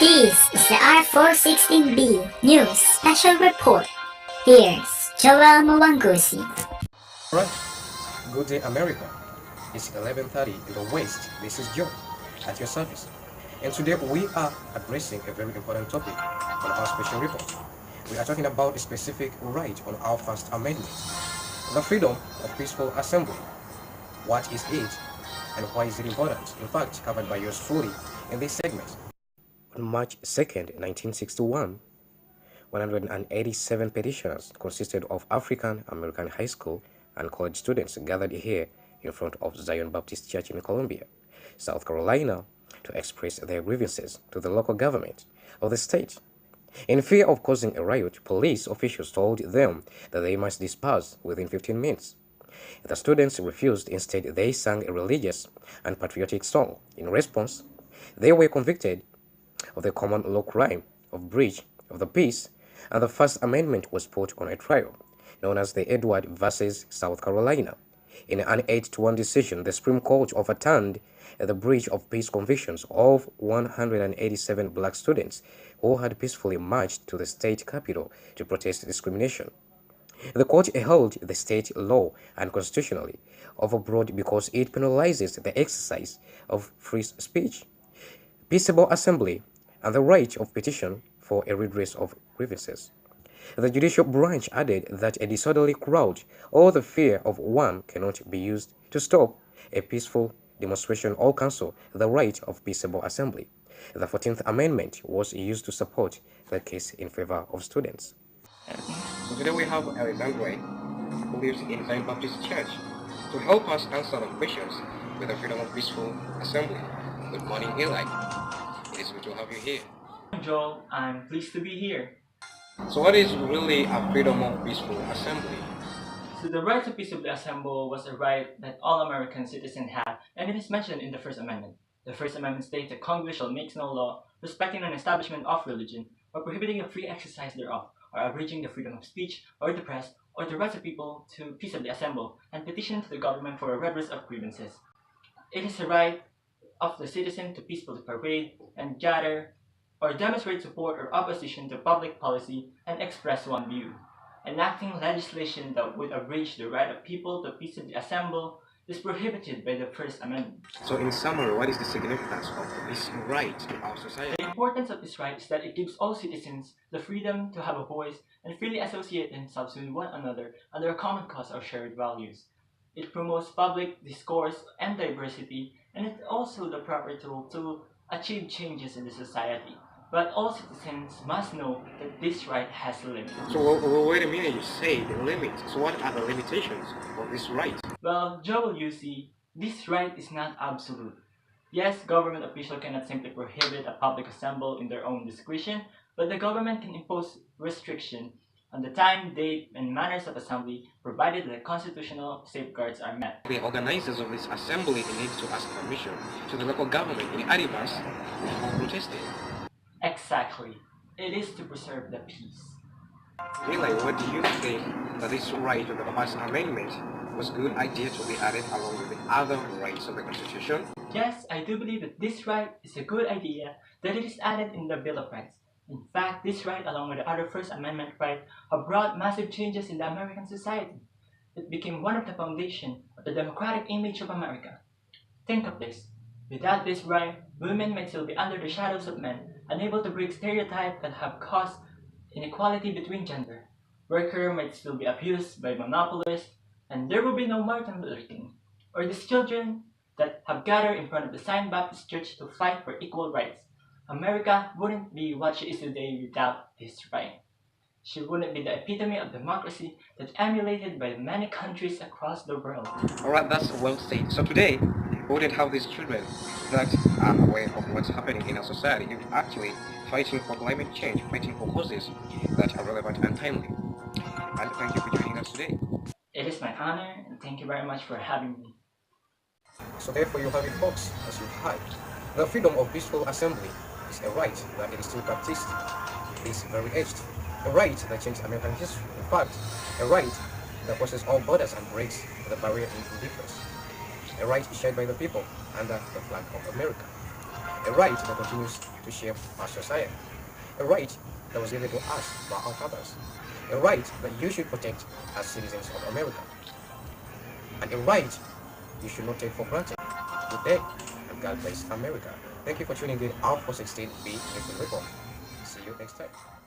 This is the R416B News Special Report. Here's Joel Muwanguzi. Right. Good day, America. It's 11:30 in the West. This is Joe at your service. And today we are addressing a very important topic on our special report. We are talking about a specific right on our First Amendment, the freedom of peaceful assembly. What is it and why is it important? In fact, covered by yours truly in this segment. On March 2nd, 1961, 187 petitioners consisted of African American high school and college students gathered here in front of Zion Baptist Church in Columbia, South Carolina, to express their grievances to the local government of the state. In fear of causing a riot, police officials told them that they must disperse within 15 minutes. The students refused. Instead, they sang a religious and patriotic song. In response, they were convicted of the common law crime of breach of the peace, and the First Amendment was put on a trial, known as the Edward versus South Carolina. In an 8-1 decision, the Supreme Court overturned the breach of peace convictions of 187 black students who had peacefully marched to the state capitol to protest discrimination. The court held the state law unconstitutionally overbroad because it penalizes the exercise of free speech, peaceable assembly, and the right of petition for a redress of grievances. The judicial branch added that a disorderly crowd or the fear of one cannot be used to stop a peaceful demonstration or cancel the right of peaceable assembly. The 14th Amendment was used to support the case in favor of students. So today we have Elizandrei, who lives in Zion Baptist Church, to help us answer the questions with the freedom of peaceful assembly. Good morning, Eli. It is good to have you here. Joel, I'm pleased to be here. So what is really a freedom of peaceful assembly? So the right to peaceably assemble was a right that all American citizens have, and it is mentioned in the First Amendment. The First Amendment states that Congress shall make no law respecting an establishment of religion, or prohibiting the free exercise thereof, or abridging the freedom of speech, or the press, or the rights of people to peaceably assemble, and petition to the government for a redress of grievances. It is the right of the citizen to peacefully parade and gather or demonstrate support or opposition to public policy and express one view. Enacting legislation that would abridge the right of people to peaceably assemble is prohibited by the First Amendment. So in summary, what is the significance of this right in our society? The importance of this right is that it gives all citizens the freedom to have a voice and freely associate themselves with one another under a common cause or shared values. It promotes public discourse and diversity, and it's also the proper tool to achieve changes in the society. But all citizens must know that this right has limits. So wait a minute, you say the limits. So what are the limitations of this right? Well, Joel, you see, this right is not absolute. Yes, government officials cannot simply prohibit a public assembly in their own discretion, but the government can impose restriction on the time, date, and manners of assembly, provided that constitutional safeguards are met. The organizers of this assembly need to ask permission to the local government in advance before protesting. Exactly. It is to preserve the peace. Really, what do you think that this right of the First Amendment was a good idea to be added along with the other rights of the Constitution? Yes, I do believe that this right is a good idea that it is added in the Bill of Rights. In fact, this right, along with the other First Amendment rights, have brought massive changes in the American society. It became one of the foundation of the democratic image of America. Think of this. Without this right, women might still be under the shadows of men, unable to break stereotypes that have caused inequality between gender. Workers might still be abused by monopolists, and there will be no Martin Luther King, or these children that have gathered in front of the Zion Baptist Church to fight for equal rights. America wouldn't be what she is today without this right. She wouldn't be the epitome of democracy that's emulated by many countries across the world. Alright, that's well said. So today, we wouldn't have these children that are aware of what's happening in our society. You're actually fighting for climate change, fighting for causes that are relevant and timely. And thank you for joining us today. It is my honor, and thank you very much for having me. So therefore you have it, folks, as you heard. The freedom of peaceful assembly is a right that is still practiced this very age. A right that changed American history. In fact, a right that crosses all borders and breaks the barrier in indifference. A right shared by the people under the flag of America. A right that continues to shape our society. A right that was given to us by our fathers. A right that you should protect as citizens of America. And a right you should not take for granted. Good day, and God bless America. Thank you for tuning in our 416B News Report. See you next time.